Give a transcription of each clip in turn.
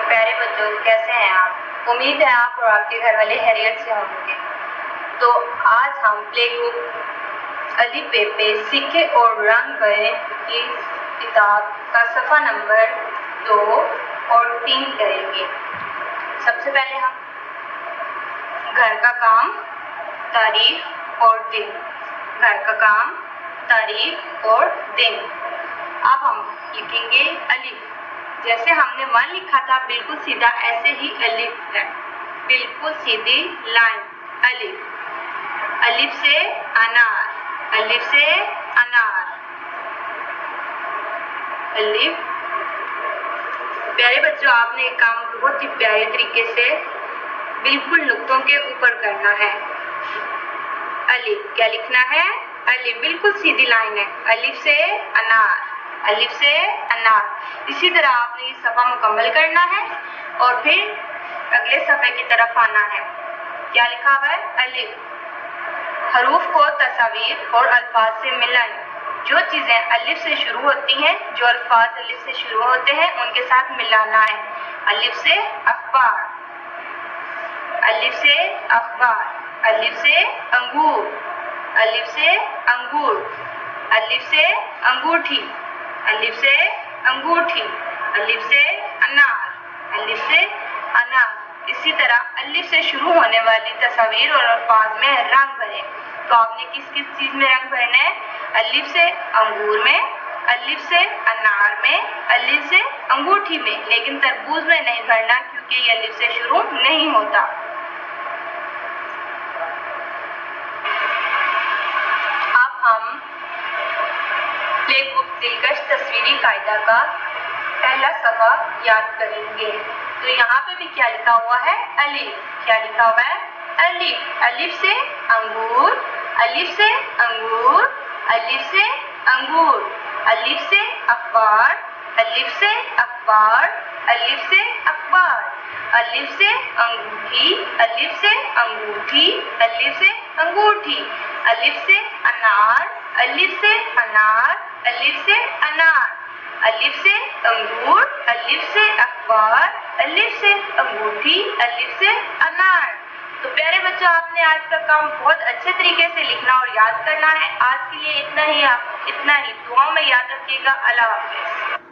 پیارے بچوں، کیسے ہیں آپ؟ امید ہے آپ اور آپ کے گھر والے خیریت سے ہوں گے۔ تو آج ہم پلے گروپ الف ب پہ سیکھے اور رنگ بھرے کی کتاب کا صفحہ نمبر 2 اور 3 کریں گے۔ سب سے پہلے ہم گھر کا کام، تاریخ اور دن۔ گھر کا کام، تاریخ اور دن۔ اب ہم لکھیں گے الف۔ جیسے ہم نے 1 لکھا تھا بالکل سیدھا، ایسے ہی الف ہے، بالکل سیدھی لائن الف۔ الف سے انار، الف سے انار، الف۔ پیارے بچوں، آپ نے ایک کام بہت ہی پیارے طریقے سے بالکل نقطوں کے اوپر کرنا ہے۔ الف کیا لکھنا ہے؟ الف، بالکل سیدھی لائن ہے، الف سے انار، الف سے انار۔ اسی طرح آپ نے یہ صفحہ مکمل کرنا ہے اور پھر اگلے صفحے کی طرف آنا ہے۔ کیا لکھا ہوا ہے؟ الف۔ حروف کو تصاویر اور الفاظ سے ملن۔ جو چیزیں الف سے شروع ہوتی ہیں، جو الفاظ الف سے شروع ہوتے ہیں، ان کے ساتھ ملانا ہے۔ الف سے اخبار، الف سے اخبار، الف سے انگور، الف سے انگور، الف سے انگوٹھی، الف سے انگوٹھی، الف سے انار، الف سے انار۔ اسی طرح الف سے شروع ہونے والی تصاویر اور الفاظ میں رنگ بھریں۔ تو آپ نے کس کس چیز میں رنگ بھرنا ہے؟ الف سے انگور میں، الف سے انار میں، الف سے انگوٹھی میں، لیکن تربوز میں نہیں بھرنا کیونکہ یہ الف سے شروع نہیں ہوتا۔ اب ہم پلے گروپ دلکش تصویری قاعدہ کا پہلا صفحہ یاد کریں گے۔ تو یہاں پہ بھی کیا لکھا ہوا ہے؟ الف۔ کیا لکھا ہوا ہے؟ الف۔ الف سے انگور، الف سے انگور، الف سے انگور، الف سے اخبار، الف سے اخبار، الف سے اخبار، الف سے انگوٹھی، الف سے انگوٹھی، الف سے انگوٹھی، الف سے انار، الف سے انار، الف سے انار، الف سے انگور، الف سے اخبار، الف سے انگوٹھی، الف سے انار۔ تو پیارے بچوں، آپ نے آج کا کام بہت اچھے طریقے سے لکھنا اور یاد کرنا ہے۔ آج کے لیے اتنا ہی۔ دعاؤں میں یاد رکھیے گا۔ اللہ حافظ۔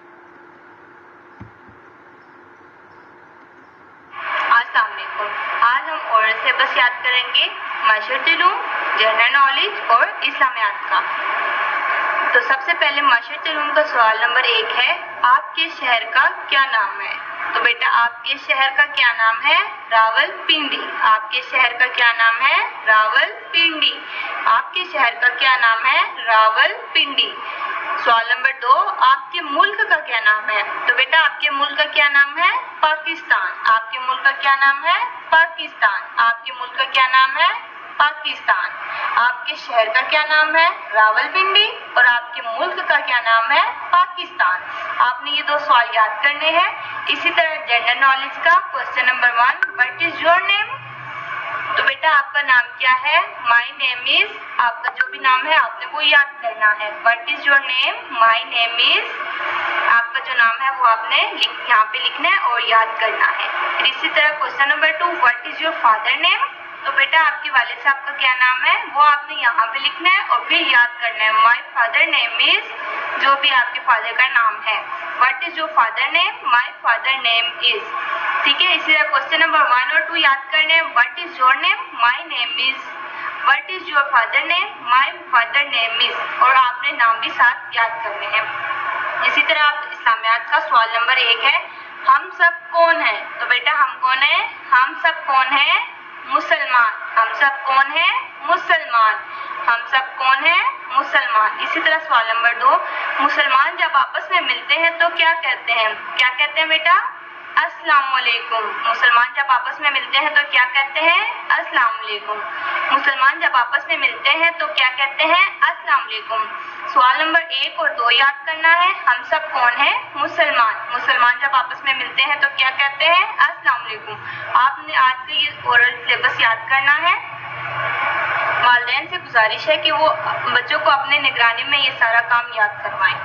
السلام علیکم۔ آج ہم عورت سے بس یاد کریں گے معاشرتی علوم، جنرل نالج اور اسلامیات کا۔ تو سب سے پہلے معاشرتی علوم کا سوال نمبر 1 ہے، آپ کے شہر کا کیا نام ہے؟ تو بیٹا، آپ کے شہر کا کیا نام ہے؟ راولپنڈی۔ آپ کے شہر کا کیا نام ہے؟ راولپنڈی۔ آپ کے شہر کا کیا نام ہے؟ راولپنڈی۔ سوال نمبر 2، آپ کے ملک کا کیا نام ہے؟ تو بیٹا، آپ کے ملک کا کیا نام ہے؟ پاکستان۔ آپ کے ملک کا کیا نام ہے؟ پاکستان۔ آپ کے ملک کا کیا نام ہے؟ پاکستان۔ آپ کے شہر کا کیا نام ہے؟ راولپنڈی۔ اور آپ کے ملک کا کیا نام ہے؟ پاکستان۔ آپ نے یہ 2 سوال یاد کرنے ہیں۔ اسی طرح جنرل نالج کا question number 1، what is your نیم؟ تو بیٹا، آپ کا نام کیا ہے؟ مائی نیم از۔ آپ کا جو بھی نام ہے آپ نے وہ یاد کرنا ہے۔ What is your name? My name is. آپ کا جو نام ہے وہ آپ نے یہاں پہ لکھنا ہے اور یاد کرنا ہے۔ پھر اسی طرح question number 2، what is your father نیم؟ تو بیٹا، آپ کے والد صاحب کا کیا نام ہے وہ آپ نے یہاں پہ لکھنا ہے اور پھر یاد کرنا ہے۔ مائی فادر نیم از، جو بھی آپ کے فادر کا نام ہے۔ What is your father name? My father name is. ٹھیک ہے، اسی طرح کوسچن نمبر 1 اور 2 یاد کرنے ہیں۔ What is your name? My name is. What is your father name? My father name is. اور آپ نے نام بھی ساتھ یاد کرنے ہیں۔ اسی طرح آپ اسلامیات کا سوال نمبر 1 ہے، ہم سب کون ہیں؟ تو بیٹا، ہم کون ہیں؟ ہم سب کون ہیں؟ مسلمان۔ ہم سب کون ہیں؟ مسلمان۔ ہم سب کون ہیں؟ مسلمان۔ اسی طرح سوال نمبر 2، مسلمان جب آپس میں ملتے ہیں تو کیا کہتے ہیں؟ کیا کہتے ہیں بیٹا؟ السلام علیکم۔ مسلمان جب آپس میں ملتے ہیں تو کیا کہتے ہیں؟ السلام علیکم۔ مسلمان جب آپس میں ملتے ہیں تو کیا کہتے ہیں؟ السلام علیکم۔ سوال نمبر 1 اور 2 یاد کرنا ہے، ہم سب کون ہیں؟ مسلمان۔ مسلمان جب آپس میں ملتے ہیں تو کیا کہتے ہیں؟ السلام علیکم۔ آپ نے آج کا یہ اورل سلیبس یاد کرنا ہے۔ والدین سے گزارش ہے کہ وہ بچوں کو اپنے نگرانی میں یہ سارا کام یاد کروائیں۔